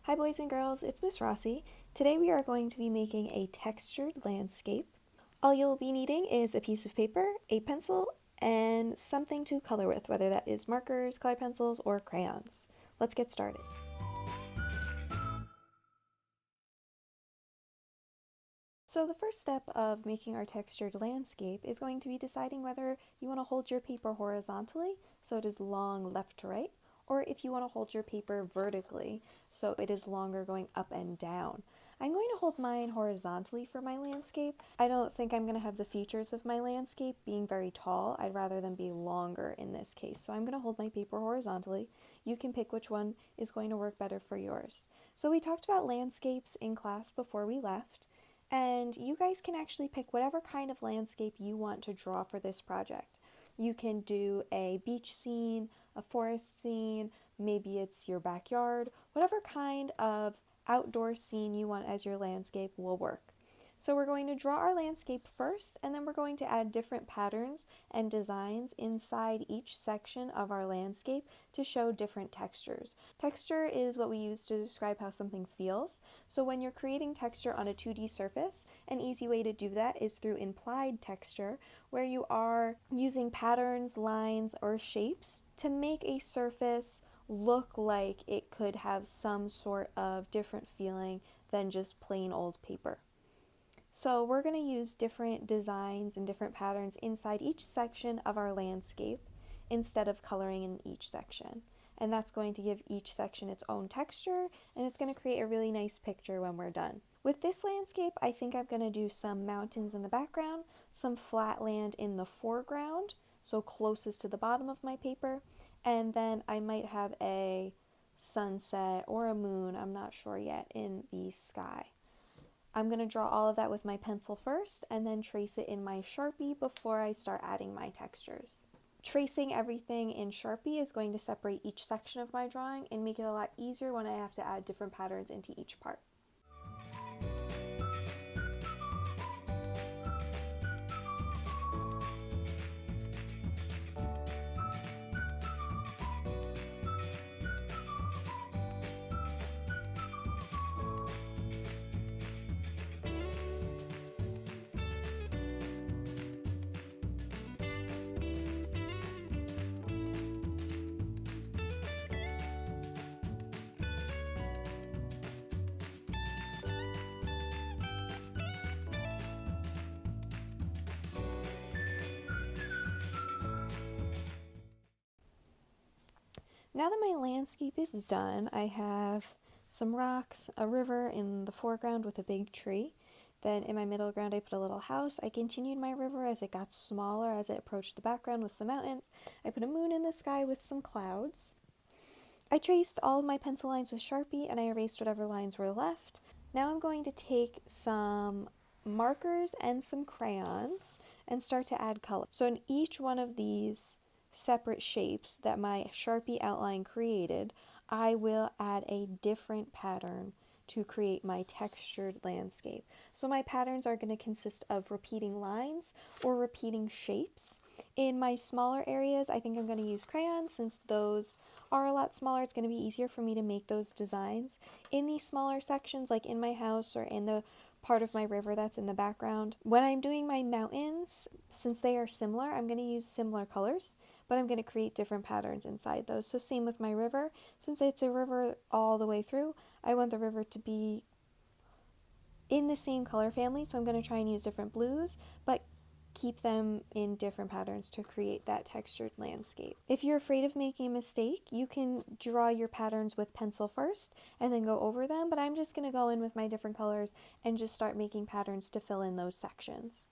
Hi boys and girls, it's Miss Rossi. Today we are going to be making a textured landscape. All you'll be needing is a piece of paper, a pencil, and something to color with, whether that is markers, color pencils, or crayons. Let's get started. So the first step of making our textured landscape is going to be deciding whether you want to hold your paper horizontally, so it is long left to right, or if you want to hold your paper vertically, so it is longer going up and down. I'm going to hold mine horizontally for my landscape. I don't think I'm going to have the features of my landscape being very tall. I'd rather them be longer in this case. So I'm going to hold my paper horizontally. You can pick which one is going to work better for yours. So we talked about landscapes in class before we left. And you guys can actually pick whatever kind of landscape you want to draw for this project. You can do a beach scene, a forest scene, maybe it's your backyard, whatever kind of outdoor scene you want as your landscape will work. So we're going to draw our landscape first, and then we're going to add different patterns and designs inside each section of our landscape to show different textures. Texture is what we use to describe how something feels. So when you're creating texture on a 2D surface, an easy way to do that is through implied texture, where you are using patterns, lines, or shapes to make a surface look like it could have some sort of different feeling than just plain old paper. So we're going to use different designs and different patterns inside each section of our landscape instead of coloring in each section. And that's going to give each section its own texture, and it's going to create a really nice picture when we're done. With this landscape, I think I'm going to do some mountains in the background, some flat land in the foreground, so closest to the bottom of my paper, and then I might have a sunset or a moon, I'm not sure yet, in the sky. I'm going to draw all of that with my pencil first and then trace it in my Sharpie before I start adding my textures. Tracing everything in Sharpie is going to separate each section of my drawing and make it a lot easier when I have to add different patterns into each part. Now that my landscape is done, I have some rocks, a river in the foreground with a big tree. Then in my middle ground I put a little house. I continued my river as it got smaller as it approached the background with some mountains. I put a moon in the sky with some clouds. I traced all of my pencil lines with Sharpie and I erased whatever lines were left. Now I'm going to take some markers and some crayons and start to add color. So in each one of these separate shapes that my Sharpie outline created, I will add a different pattern to create my textured landscape. So my patterns are going to consist of repeating lines or repeating shapes. In my smaller areas, I think I'm going to use crayons since those are a lot smaller. It's going to be easier for me to make those designs. In these smaller sections, like in my house or in the part of my river that's in the background, when I'm doing my mountains, since they are similar, I'm going to use similar colors, but I'm going to create different patterns inside those. So same with my river. Since it's a river all the way through, I want the river to be in the same color family, so I'm going to try and use different blues, but keep them in different patterns to create that textured landscape. If you're afraid of making a mistake, you can draw your patterns with pencil first and then go over them, but I'm just going to go in with my different colors and just start making patterns to fill in those sections.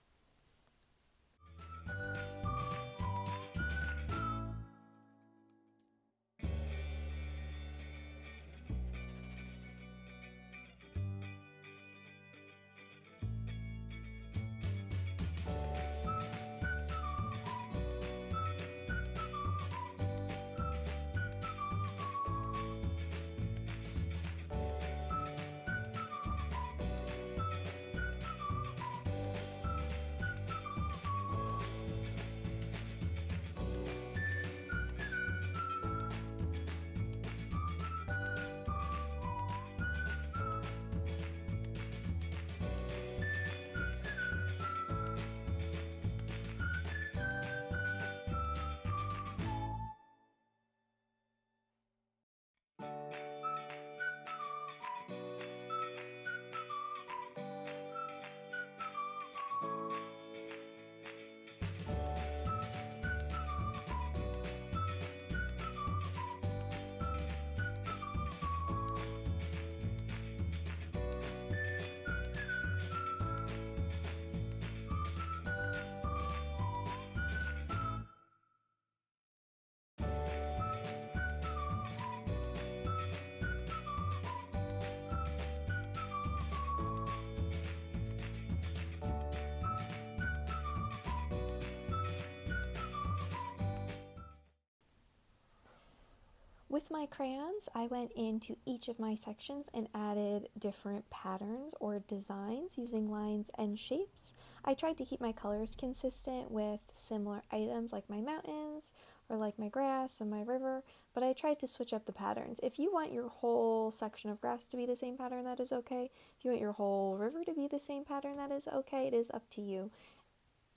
With my crayons, I went into each of my sections and added different patterns or designs using lines and shapes. I tried to keep my colors consistent with similar items like my mountains or like my grass and my river, but I tried to switch up the patterns. If you want your whole section of grass to be the same pattern, that is okay. If you want your whole river to be the same pattern, that is okay. It is up to you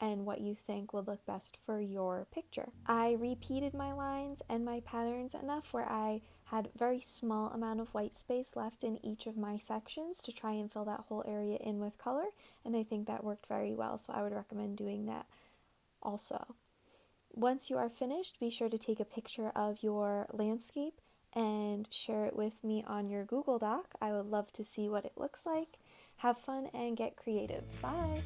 and what you think would look best for your picture. I repeated my lines and my patterns enough where I had very small amount of white space left in each of my sections to try and fill that whole area in with color, and I think that worked very well, so I would recommend doing that also. Once you are finished, be sure to take a picture of your landscape and share it with me on your Google Doc. I would love to see what it looks like. Have fun and get creative. Bye!